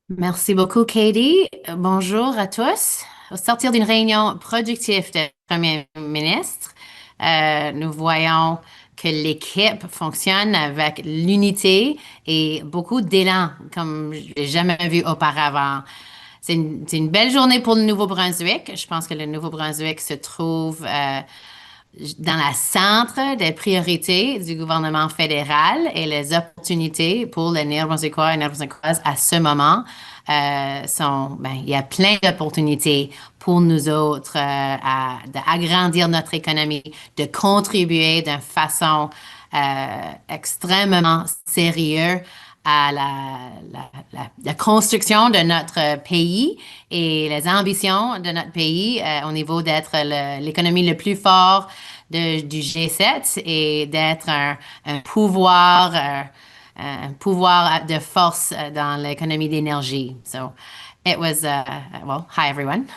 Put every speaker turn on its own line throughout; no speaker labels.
Merci beaucoup, Katie. Bonjour à tous. Au sortir d'une réunion productive de Premier ministre, nous voyons que l'équipe fonctionne avec l'unité et beaucoup d'élan, comme je l'ai jamais vu auparavant. C'est une belle journée pour le Nouveau-Brunswick. Je pense que le Nouveau-Brunswick se trouve dans la centre des priorités du gouvernement fédéral et les opportunités pour les Néo-Brunswickois et Néo-Brunswickoises à ce moment il y a plein d'opportunités pour nous autres d'agrandir notre économie, de contribuer d'une façon extrêmement sérieuse à la construction de notre pays et les ambitions de notre pays au niveau d'être l'économie le plus fort du G7 et d'être un pouvoir de force dans l'économie d'énergie. So it was, hi everyone.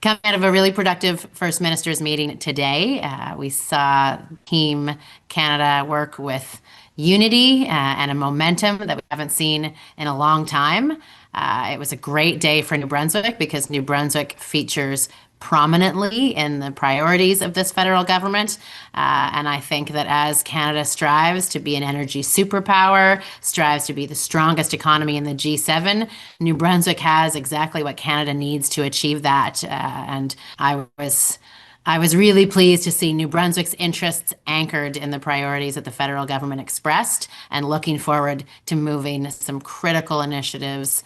Coming out of a really productive First Minister's meeting today, we saw Team Canada work with unity and a momentum that we haven't seen in a long time. It was a great day for New Brunswick because New Brunswick features prominently in the priorities of this federal government. And I think that as Canada strives to be an energy superpower, strives to be the strongest economy in the G7, New Brunswick has exactly what Canada needs to achieve that. And I was really pleased to see New Brunswick's interests anchored in the priorities that the federal government expressed and looking forward to moving some critical initiatives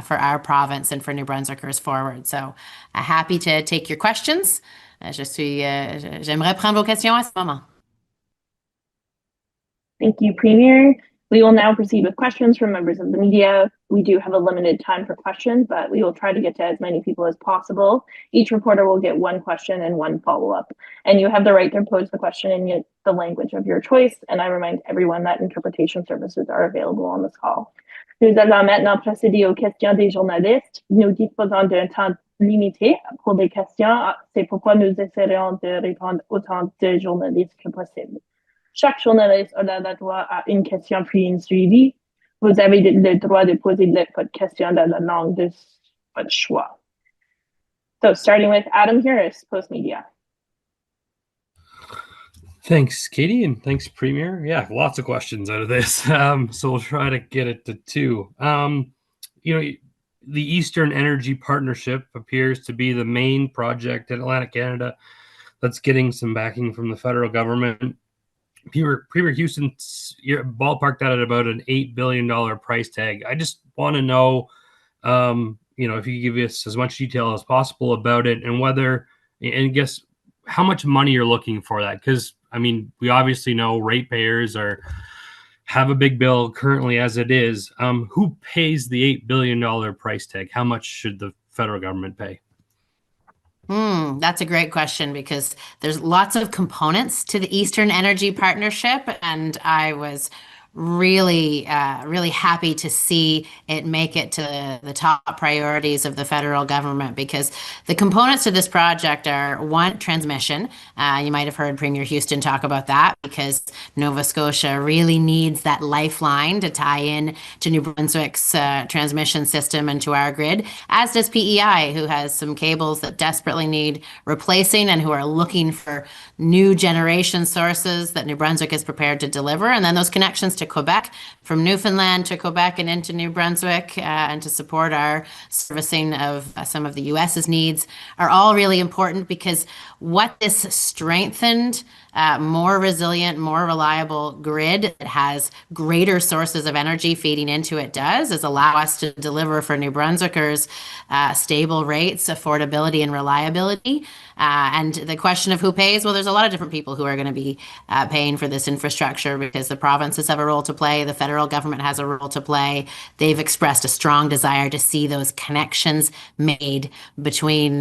for our province and for New Brunswickers forward. So happy to take your questions. J'aimerais prendre vos questions à ce moment.
Thank you, Premier. We will now proceed with questions from members of the media. We do have a limited time for questions, but we will try to get to as many people as possible. Each reporter will get one question and one follow-up. And you have the right to pose the question in the language of your choice. And I remind everyone that interpretation services are available on this call. Nous allons maintenant procéder aux questions des journalistes. Nous disposons d'un temps limité pour les questions. C'est pourquoi nous essaierons de répondre autant de journalistes que possible. Chaque journaliste a le droit à une question puis une suivie. Vous avez le droit de poser votre question dans la langue de votre choix. So starting with Adam Harris, Post Media.
Thanks, Katie, and thanks, Premier. Yeah, lots of questions out of this. So we'll try to get it to two. The Eastern Energy Partnership appears to be the main project in Atlantic Canada that's getting some backing from the federal government. Premier Houston ballparked that at about an $8 billion price tag. I just want to know, if you could give us as much detail as possible about it and guess how much money you're looking for that. Because, we obviously know ratepayers have a big bill currently as it is. Who pays the $8 billion price tag? How much should the federal government pay?
That's a great question because there's lots of components to the Eastern Energy Partnership, and I was really happy to see it make it to the top priorities of the federal government because the components to this project are one, transmission. You might have heard Premier Houston talk about that because Nova Scotia really needs that lifeline to tie in to New Brunswick's transmission system and to our grid, as does PEI, who has some cables that desperately need replacing and who are looking for new generation sources that New Brunswick is prepared to deliver. And then those connections to Quebec, from Newfoundland to Quebec and into New Brunswick, and to support our servicing of some of the US's needs are all really important because what this strengthened, more resilient, more reliable grid that has greater sources of energy feeding into it does is allow us to deliver for New Brunswickers stable rates, affordability, and reliability. And the question of who pays, well, there's a lot of different people who are going to be paying for this infrastructure because the provinces have a role to play. The federal government has a role to play. They've expressed a strong desire to see those connections made between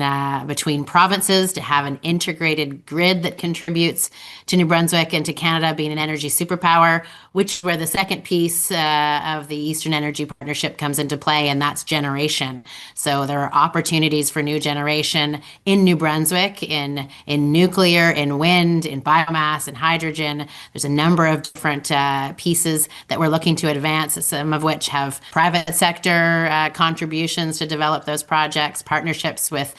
provinces to have an integrated grid that contributes to New Brunswick and to Canada being an energy superpower, which where the second piece of the Eastern Energy Partnership comes into play, and that's generation. So there are opportunities for new generation in New Brunswick, in nuclear, in wind, in biomass, in hydrogen. There's a number of different pieces that we're looking to advance, some of which have private sector contributions to develop those projects, partnerships with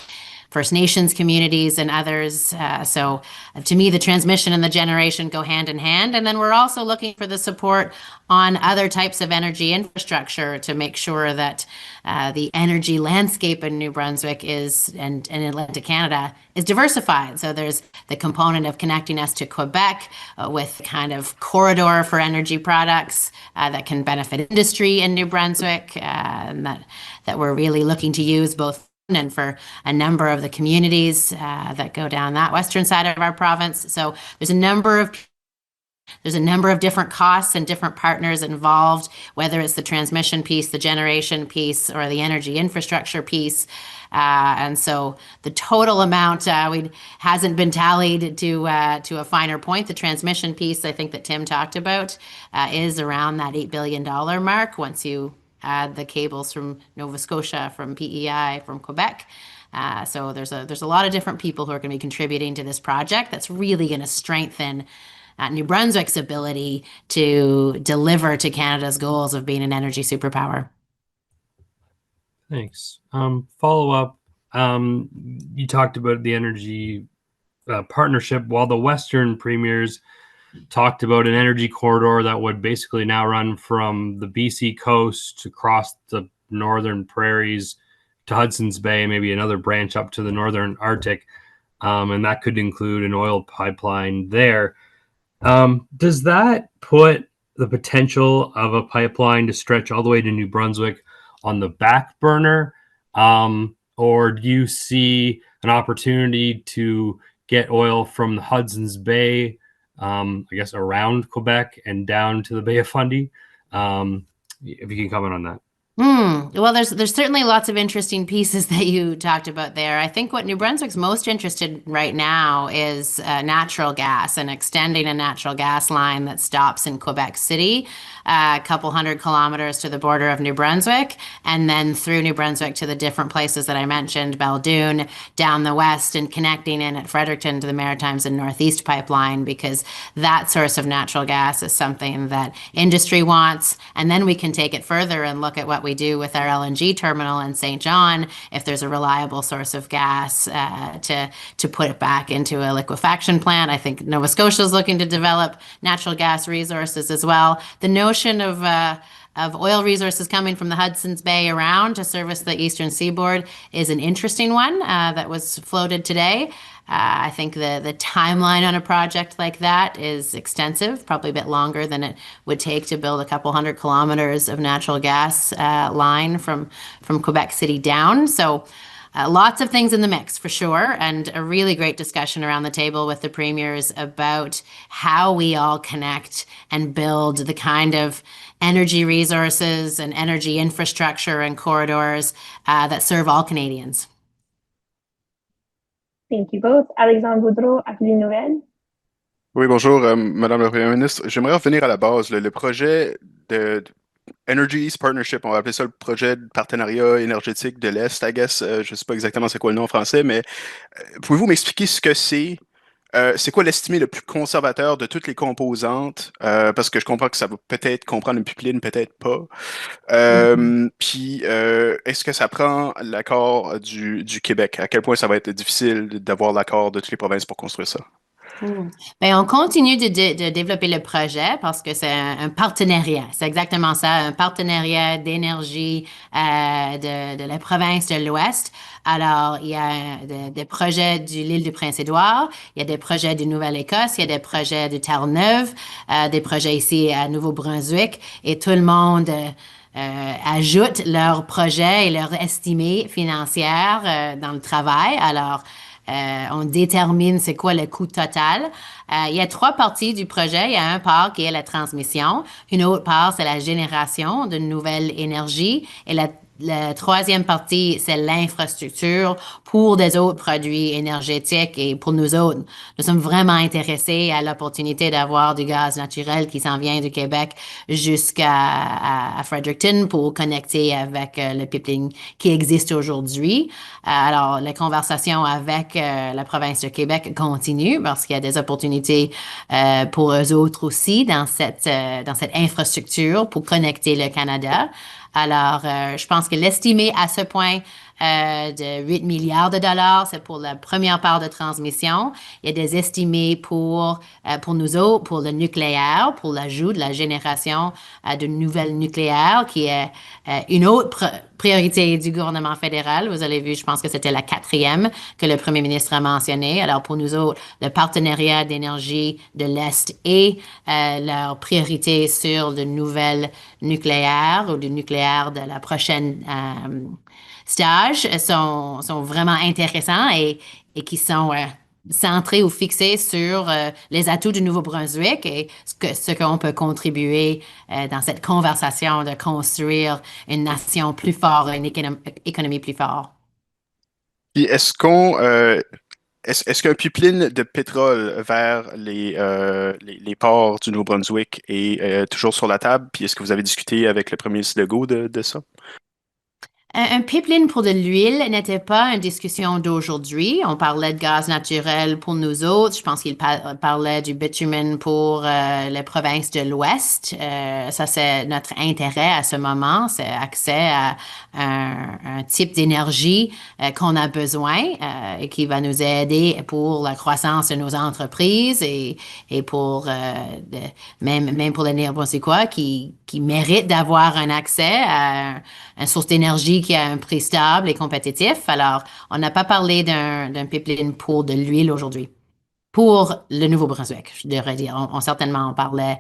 First Nations communities and others. So to me, the transmission and the generation go hand in hand. And then we're also looking for the support on other types of energy infrastructure to make sure that the energy landscape in New Brunswick and in Atlantic Canada is diversified. So there's the component of connecting us to Quebec with kind of corridor for energy products that can benefit industry in New Brunswick, and that we're really looking to use both and for a number of the communities that go down that western side of our province. So there's a number of different costs and different partners involved, whether it's the transmission piece, the generation piece, or the energy infrastructure piece. And so the total amount hasn't been tallied to a finer point. The transmission piece, I think that Tim talked about, is around that $8 billion mark once you add the cables from Nova Scotia, from PEI, from Quebec. So there's a lot of different people who are going to be contributing to this project that's really going to strengthen New Brunswick's ability to deliver to Canada's goals of being an energy superpower.
Thanks. Follow up. You talked about the energy partnership, while the Western premiers talked about an energy corridor that would basically now run from the BC coast across the northern prairies to Hudson's Bay, maybe another branch up to the northern Arctic. And that could include an oil pipeline there. Does that put the potential of a pipeline to stretch all the way to New Brunswick on the back burner? Or do you see an opportunity to get oil from the Hudson's Bay, I guess, around Quebec and down to the Bay of Fundy? If you can comment on that.
Well, there's certainly lots of interesting pieces that you talked about there. I think what New Brunswick's most interested in right now is natural gas and extending a natural gas line that stops in Quebec City, a couple hundred kilometers to the border of New Brunswick, and then through New Brunswick to the different places that I mentioned, Belledune, down the west, and connecting in at Fredericton to the Maritimes and Northeast Pipeline, because that source of natural gas is something that industry wants. And then we can take it further and look at what we do with our LNG terminal in St. John, if there's a reliable source of gas to put it back into a liquefaction plant. I think Nova Scotia is looking to develop natural gas resources as well. The notion of oil resources coming from the Hudson's Bay around to service the eastern seaboard is an interesting one that was floated today. I think the timeline on a project like that is extensive, probably a bit longer than it would take to build a couple hundred kilometers of natural gas line from Quebec City down. So lots of things in the mix for sure, and a really great discussion around the table with the premiers about how we all connect and build the kind of energy resources and energy infrastructure and corridors that serve all Canadians.
Thank you both. Alexandre Boudreau, Acadie Nouvelle.
Oui, bonjour, Madame la Première ministre. J'aimerais revenir à la base. Le projet de Energy East Partnership, on va appeler ça le projet de partenariat énergétique de l'Est, I guess. Je ne sais pas exactement c'est quoi le nom en français, mais pouvez-vous m'expliquer ce que c'est? C'est quoi l'estimé le plus conservateur de toutes les composantes? Parce que je comprends que ça va peut-être comprendre une pipeline, peut-être pas. Puis, est-ce que ça prend l'accord du Québec? À quel point ça va être difficile d'avoir l'accord de toutes les provinces pour construire ça?
Ben, on continue de développer le projet parce que c'est un partenariat. C'est exactement ça, un partenariat d'énergie de la province de l'Ouest. Alors, il y a des projets de l'île du Prince-Édouard, il y a des projets de Nouvelle-Écosse, il y a des projets de Terre-Neuve, des projets ici à Nouveau-Brunswick, et tout le monde ajoute leurs projets et leurs estimés financières dans le travail. Alors, on détermine c'est quoi le coût total. Il y a trois parties du projet. Il y a un part qui est la transmission. Une autre part, c'est la génération de nouvelles énergies. Et la troisième partie, c'est l'infrastructure pour des autres produits énergétiques. Et pour nous autres, nous sommes vraiment intéressés à l'opportunité d'avoir du gaz naturel qui s'en vient du Québec à Fredericton pour connecter avec le pipeline qui existe aujourd'hui. Alors, les conversations avec la province de Québec continuent parce qu'il y a des opportunités pour eux autres aussi dans cette infrastructure pour connecter le Canada. Alors, je pense que l'estimé à ce point de 8 milliards de dollars, c'est pour la première part de transmission. Il y a des estimés pour nous autres, pour le nucléaire, pour l'ajout de la génération de nouvelles nucléaires, qui est une autre priorité du gouvernement fédéral. Vous avez vu, je pense que c'était la quatrième que le premier ministre a mentionné. Alors, pour nous autres, le partenariat d'énergie de l'Est et leur priorité sur de nouvelles nucléaires ou du nucléaire de la prochaine stages sont vraiment intéressants et qui sont centrés ou fixés sur les atouts du Nouveau-Brunswick et ce qu'on peut contribuer dans cette conversation de construire une nation plus forte, une économie plus forte.
Puis est-ce qu'un pipeline de pétrole vers les ports du Nouveau-Brunswick est toujours sur la table? Puis est-ce que vous avez discuté avec le premier ministre Legault de ça?
Un pipeline pour de l'huile n'était pas une discussion d'aujourd'hui. On parlait de gaz naturel pour nous autres. Je pense qu'il parlait du bitumen pour les provinces de l'Ouest. Ça, c'est notre intérêt à ce moment. C'est accès à un type d'énergie qu'on a besoin et qui va nous aider pour la croissance de nos entreprises et pour même pour les Néo-Brunswickois qui méritent d'avoir un accès à une source d'énergie qui a un prix stable et compétitif. Alors, on n'a pas parlé d'un pipeline pour de l'huile aujourd'hui. Pour le Nouveau-Brunswick, je devrais dire. Certainement, on parlait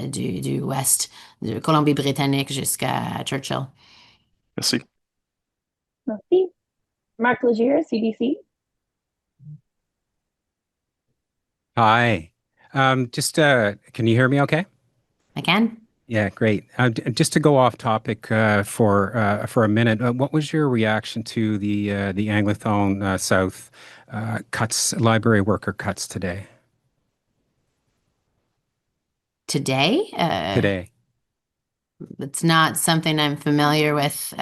du Ouest, de Colombie-Britannique jusqu'à Churchill.
Merci.
Merci. Mark Legier, CDC.
Hi. Can you hear me okay?
I can.
Yeah, great. Just to go off topic for a minute, what was your reaction to the Anglophone South library worker cuts today?
Today?
Today.
It's not something I'm familiar with,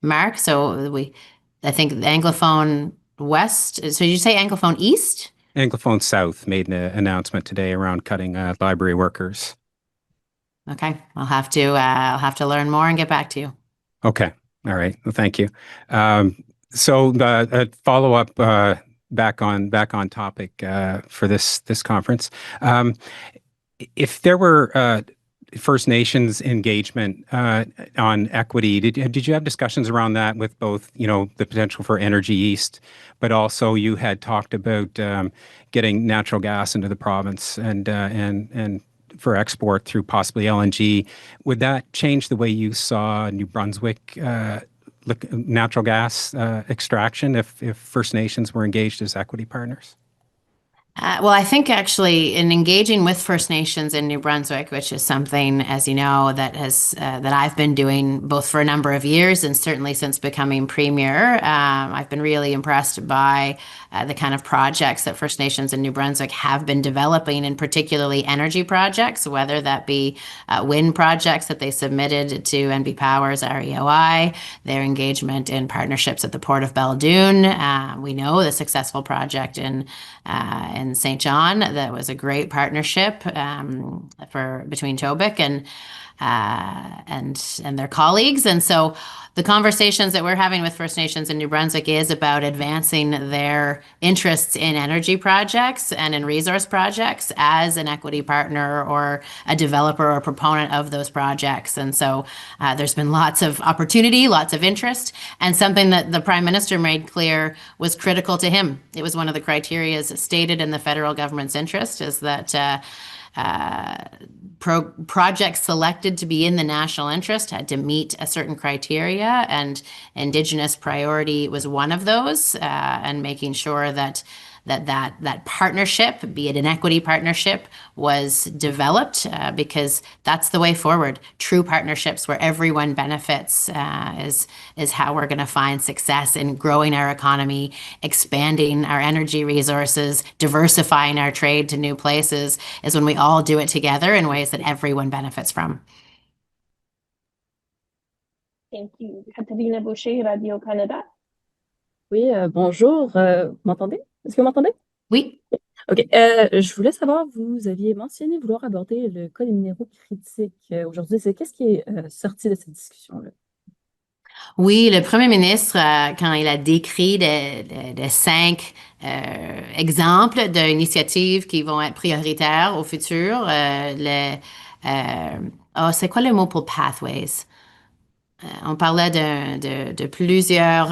Mark. So I think the Anglophone West. So did you say Anglophone East?
Anglophone South made an announcement today around cutting library workers.
Okay, I'll have to learn more and get back to you.
Okay, all right. Well, thank you. So a follow up back on topic for this conference. If there were First Nations engagement on equity, did you have discussions around that with both, the potential for Energy East, but also you had talked about getting natural gas into the province and for export through possibly LNG. Would that change the way you saw New Brunswick natural gas extraction if First Nations were engaged as equity partners?
Well, I think actually in engaging with First Nations in New Brunswick, which is something, as you know, that I've been doing both for a number of years and certainly since becoming premier, I've been really impressed by the kind of projects that First Nations in New Brunswick have been developing, and particularly energy projects, whether that be wind projects that they submitted to NB Power's REOI, their engagement in partnerships at the Port of Baldoon. We know the successful project in St. John. That was a great partnership between Tobic and their colleagues. And so the conversations that we're having with First Nations in New Brunswick is about advancing their interests in energy projects and in resource projects as an equity partner or a developer or proponent of those projects. And so there's been lots of opportunity, lots of interest, and something that the Prime Minister made clear was critical to him. It was one of the criteria stated in the federal government's interest is that projects selected to be in the national interest had to meet a certain criteria, and Indigenous priority was one of those, and making sure that that partnership, be it an equity partnership, was developed because that's the way forward. True partnerships where everyone benefits is how we're going to find success in growing our economy, expanding our energy resources, diversifying our trade to new places, is when we all do it together in ways that everyone benefits from.
Thank you. Katerina Boucher, Radio-Canada.
Oui, bonjour. Vous m'entendez? Est-ce que vous m'entendez?
Oui.
OK. Je voulais savoir, vous aviez mentionné vouloir aborder le cas des minéraux critiques aujourd'hui. Qu'est-ce qui est sorti de cette discussion-là?
Oui, le premier ministre, quand il a décrit de 5 exemples d'initiatives qui vont être prioritaires au futur, c'est quoi le mot pour pathways? On parlait de plusieurs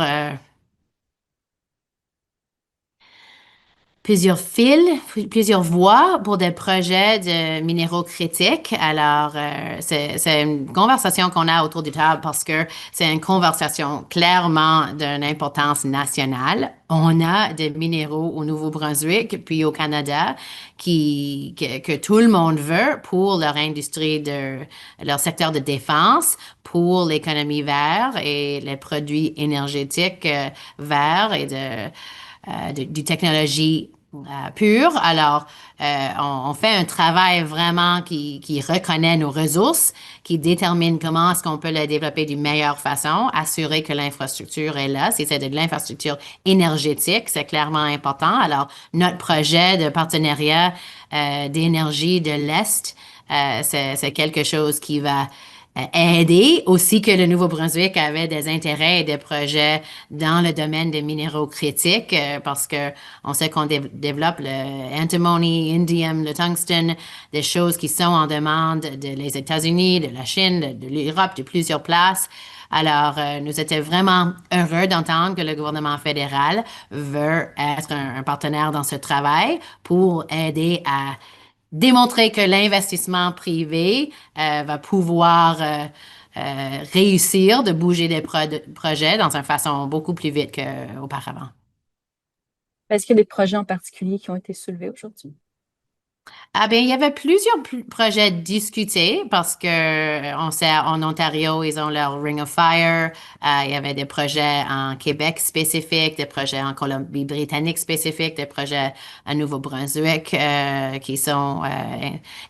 fils, plusieurs voies pour des projets de minéraux critiques. Alors, c'est une conversation qu'on a autour du table parce que c'est une conversation clairement d'une importance nationale. On a des minéraux au Nouveau-Brunswick puis au Canada que tout le monde veut pour leur industrie leur secteur de défense, pour l'économie verte et les produits énergétiques verts et du technologie pure. Alors, on fait un travail vraiment qui reconnaît nos ressources, qui détermine comment est-ce qu'on peut les développer d'une meilleure façon, assurer que l'infrastructure est là. Si c'est de l'infrastructure énergétique, c'est clairement important. Alors, notre projet de partenariat d'énergie de l'Est, c'est quelque chose qui va aider aussi que le Nouveau-Brunswick avait des intérêts et des projets dans le domaine des minéraux critiques parce que on sait qu'on développe le antimony, indium, le tungstène, des choses qui sont en demande des États-Unis, de la Chine, de l'Europe, de plusieurs places. Alors, nous étions vraiment heureux d'entendre que le gouvernement fédéral veut être un partenaire dans ce travail pour aider à démontrer que l'investissement privé va pouvoir réussir de bouger des projets dans une façon beaucoup plus vite qu'auparavant.
Est-ce qu'il y a des projets en particulier qui ont été soulevés aujourd'hui?
Ah bien, il y avait plusieurs projets discutés parce que on sait en Ontario, ils ont leur Ring of Fire. Il y avait des projets en Québec spécifiques, des projets en Colombie-Britannique spécifiques, des projets à Nouveau-Brunswick qui sont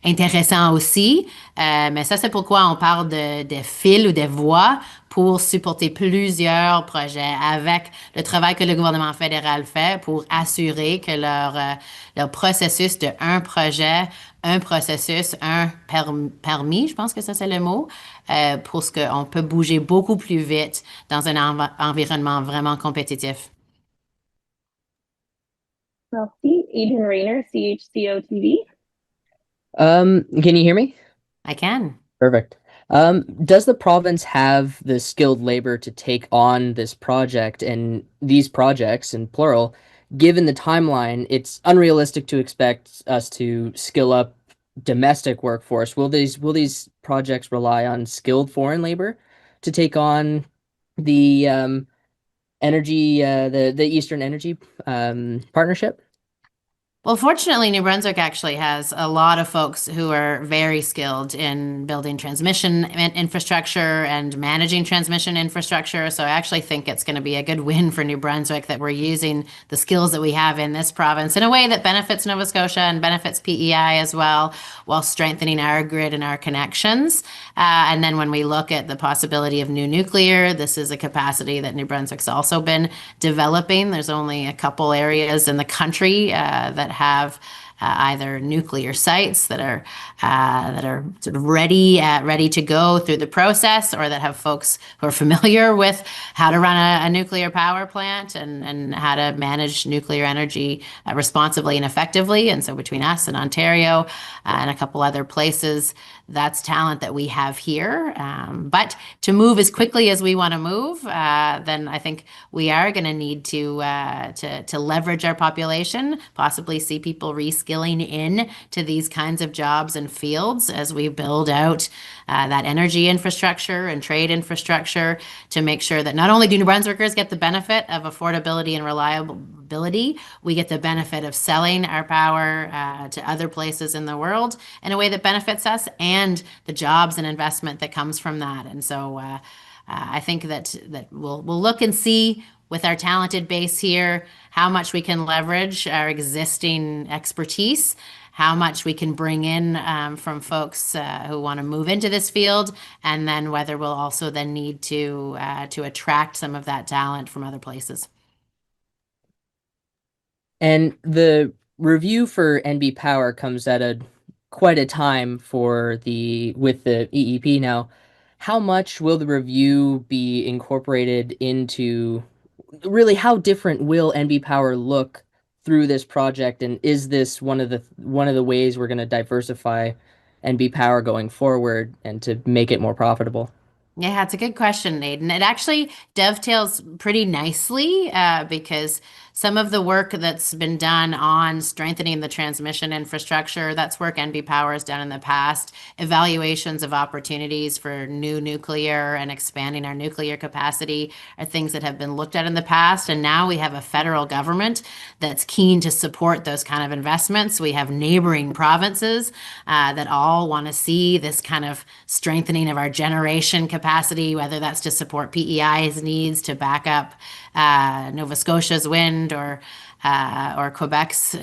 intéressants aussi. Mais ça, c'est pourquoi on parle des fils ou des voies pour supporter plusieurs projets avec le travail que le gouvernement fédéral fait pour assurer que leur processus de un projet, un processus, un permis, je pense que ça c'est le mot, pour ce qu'on peut bouger beaucoup plus vite dans un environnement vraiment compétitif.
Merci. Aiden Rayner, CHCO TV.
Can you hear me?
I can.
Perfect. Does the province have the skilled labor to take on this project and these projects in plural? Given the timeline, it's unrealistic to expect us to skill up domestic workforce. Will these projects rely on skilled foreign labor to take on the energy the Eastern Energy Partnership?
Well, fortunately, New Brunswick actually has a lot of folks who are very skilled in building transmission infrastructure and managing transmission infrastructure. So I actually think it's going to be a good win for New Brunswick that we're using the skills that we have in this province in a way that benefits Nova Scotia and benefits PEI as well, while strengthening our grid and our connections. And then when we look at the possibility of new nuclear, this is a capacity that New Brunswick's also been developing. There's only a couple areas in the country that have either nuclear sites that are sort of ready to go through the process, or that have folks who are familiar with how to run a nuclear power plant and how to manage nuclear energy responsibly and effectively. And so between us and Ontario and a couple other places, that's talent that we have here. But to move as quickly as we want to move, then I think we are going to need to leverage our population, possibly see people reskill skilling in to these kinds of jobs and fields as we build out that energy infrastructure and trade infrastructure to make sure that not only do New Brunswickers get the benefit of affordability and reliability, we get the benefit of selling our power to other places in the world in a way that benefits us and the jobs and investment that comes from that. And so I think that we'll look and see with our talented base here how much we can leverage our existing expertise, how much we can bring in from folks who want to move into this field, and then whether we'll also then need to attract some of that talent from other places.
And the review for NB Power comes at quite a time with the EEP now. How much will the review be incorporated into really how different will NB Power look through this project, and is this one of the ways we're going to diversify NB Power going forward and to make it more profitable?
Yeah, it's a good question, Aidan. It actually dovetails pretty nicely because some of the work that's been done on strengthening the transmission infrastructure, that's work NB Power has done in the past. Evaluations of opportunities for new nuclear and expanding our nuclear capacity are things that have been looked at in the past. And now we have a federal government that's keen to support those kind of investments. We have neighboring provinces that all want to see this kind of strengthening of our generation capacity, whether that's to support PEI's needs to back up Nova Scotia's wind or Quebec's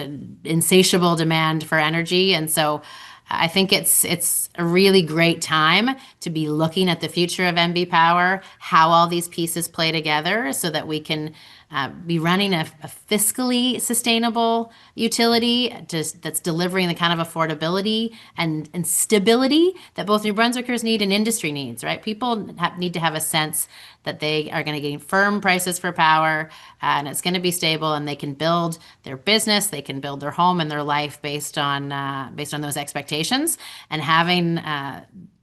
insatiable demand for energy. And so I think it's a really great time to be looking at the future of NB Power, how all these pieces play together so that we can be running a fiscally sustainable utility that's delivering the kind of affordability and stability that both New Brunswickers need and industry needs, right? People need to have a sense that they are going to gain firm prices for power and it's going to be stable and they can build their business, they can build their home and their life based on those expectations. And having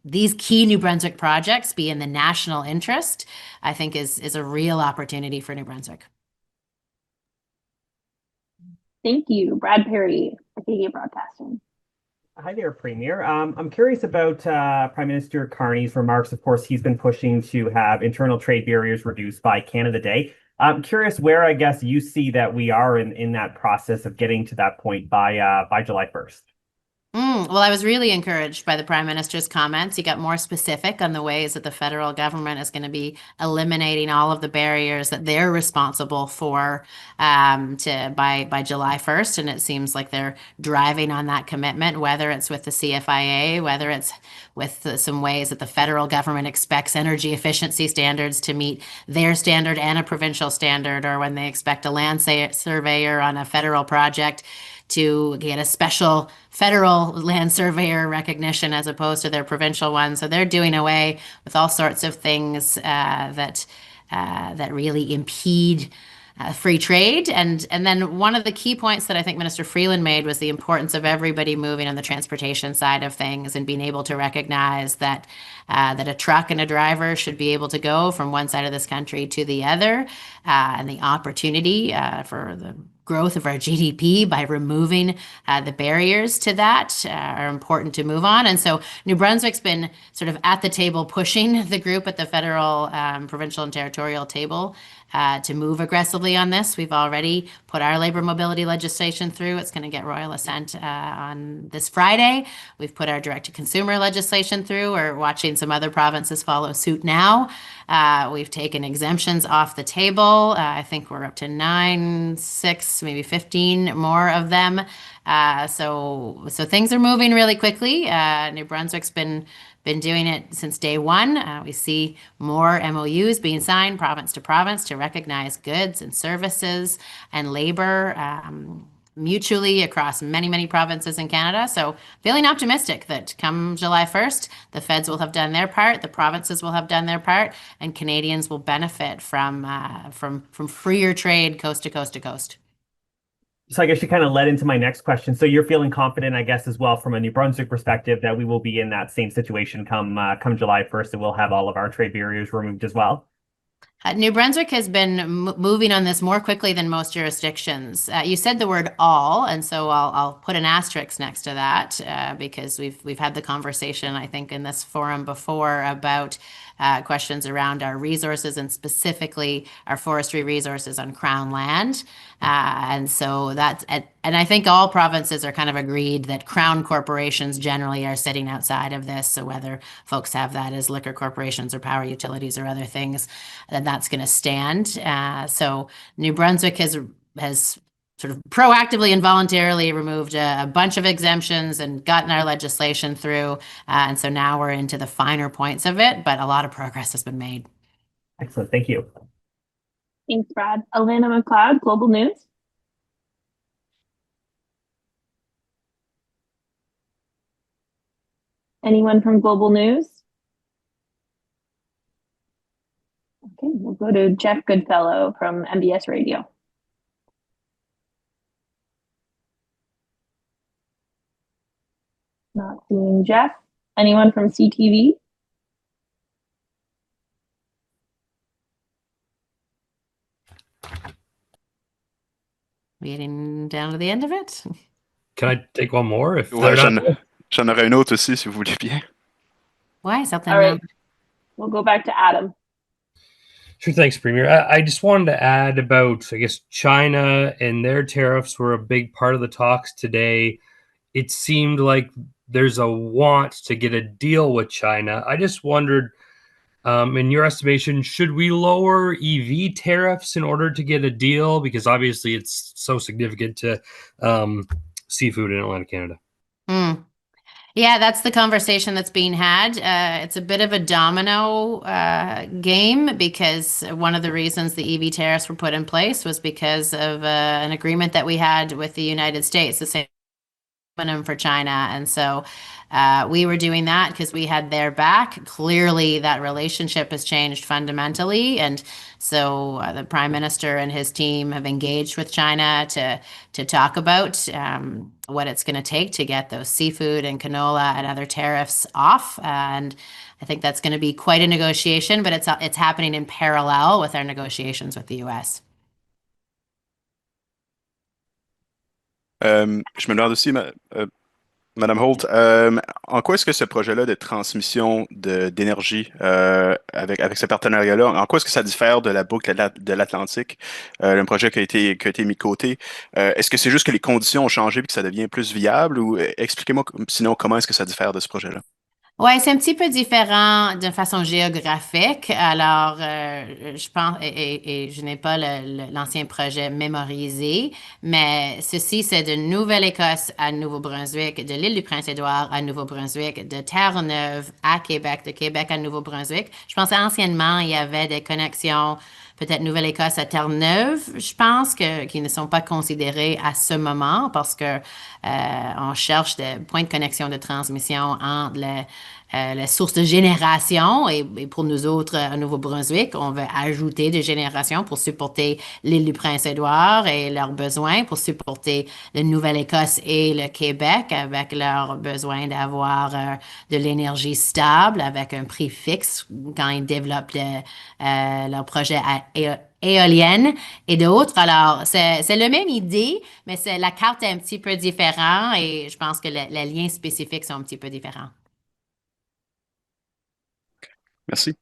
these key New Brunswick projects be in the national interest, I think is a real opportunity for New Brunswick.
Thank you. Brad Perry, Acadia Broadcasting.
Hi there, Premier. I'm curious about Prime Minister Carney's remarks. Of course, he's been pushing to have internal trade barriers reduced by Canada Day. I'm curious where, I guess, you see that we are in that process of getting to that point by July 1st.
Well, I was really encouraged by the Prime Minister's comments. He got more specific on the ways that the federal government is going to be eliminating all of the barriers that they're responsible for by July 1st. And it seems like they're driving on that commitment, whether it's with the CFIA, whether it's with some ways that the federal government expects energy efficiency standards to meet their standard and a provincial standard, or when they expect a land surveyor on a federal project to get a special federal land surveyor recognition as opposed to their provincial one. So they're doing away with all sorts of things that really impede free trade. And then one of the key points that I think Minister Freeland made was the importance of everybody moving on the transportation side of things and being able to recognize that a truck and a driver should be able to go from one side of this country to the other, and the opportunity for the growth of our GDP by removing the barriers to that are important to move on. And so New Brunswick's been sort of at the table pushing the group at the federal, provincial, and territorial table to move aggressively on this. We've already put our labor mobility legislation through. It's going to get royal assent on this Friday. We've put our direct-to-consumer legislation through. We're watching some other provinces follow suit now. We've taken exemptions off the table. I think we're up to 9, 6, maybe 15 more of them. So things are moving really quickly. New Brunswick's been doing it since day one. We see more MOUs being signed province to recognize goods and services and labor mutually across many, many provinces in Canada. So feeling optimistic that come July 1st, the feds will have done their part, the provinces will have done their part, and Canadians will benefit from freer trade coast to coast to coast.
So I guess you kind of led into my next question. So you're feeling confident, I guess, as well from a New Brunswick perspective that we will be in that same situation come July 1st, and we'll have all of our trade barriers removed as well?
New Brunswick has been moving on this more quickly than most jurisdictions. You said the word all, and so I'll put an asterisk next to that because we've had the conversation, I think, in this forum before about questions around our resources and specifically our forestry resources on Crown land. And so that's, and I think all provinces are kind of agreed that Crown corporations generally are sitting outside of this. So whether folks have that as liquor corporations or power utilities or other things, then that's going to stand. So New Brunswick has sort of proactively and voluntarily removed a bunch of exemptions and gotten our legislation through. And so now we're into the finer points of it, but a lot of progress has been made.
Excellent. Thank you.
Thanks, Brad. Alana McLeod, Global News. Anyone from Global News? Okay, we'll go to Jeff Goodfellow from MBS Radio. Not seeing Jeff. Anyone from CTV?
Getting down to the end of it.
Can I take one more? If
Ouais,
they're not...
j'en aurais une autre aussi, si vous voulez bien.
Why something?
All right, we'll go back to Adam.
Sure, thanks, Premier. I just wanted to add about, I guess, China and their tariffs were a big part of the talks today. It seemed like there's a want to get a deal with China. I just wondered, in your estimation, should we lower EV tariffs in order to get a deal? Because obviously it's so significant to seafood in Atlantic Canada.
Yeah, that's the conversation that's being had. It's a bit of a domino game because one of the reasons the EV tariffs were put in place was because of an agreement that we had with the United States, the same minimum for China. And so we were doing that because we had their back. Clearly, that relationship has changed fundamentally. And so the Prime Minister and his team have engaged with China to talk about what it's going to take to get those seafood and canola and other tariffs off. And I think that's going to be quite a negotiation, but it's happening in parallel with our negotiations with the US.
Je me demande aussi, Madame Holt, en quoi est-ce que ce projet-là de transmission d'énergie avec ce partenariat-là, en quoi est-ce que ça diffère de la boucle de l'Atlantique, un projet qui a été mis de côté? Est-ce que c'est juste que les conditions ont changé et que ça devient plus viable ou expliquez-moi sinon comment est-ce que ça diffère de ce projet-là?
Ouais, c'est un petit peu différent de façon géographique. Alors, je pense, et je n'ai pas l'ancien projet mémorisé, mais ceci, c'est de Nouvelle-Écosse à Nouveau-Brunswick, de l'île du Prince-Édouard à Nouveau-Brunswick, de Terre-Neuve à Québec, de Québec à Nouveau-Brunswick. Je pense anciennement, il y avait des connexions, peut-être Nouvelle-Écosse à Terre-Neuve, je pense, qui ne sont pas considérées à ce moment parce que on cherche des points de connexion de transmission entre les sources de génération et pour nous autres à Nouveau-Brunswick, on veut ajouter des générations pour supporter l'île du Prince-Édouard et leurs besoins, pour supporter la Nouvelle-Écosse et le Québec avec leurs besoins d'avoir de l'énergie stable avec un prix fixe quand ils développent leur projet éolienne et d'autres. Alors, c'est la même idée, mais la carte est un petit peu différente et je pense que les liens spécifiques sont un petit peu différents.
Merci.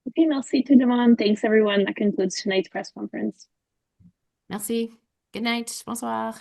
Okay, merci tout le monde. Thanks, everyone. That concludes tonight's press conference.
Merci. Good night. Bonsoir.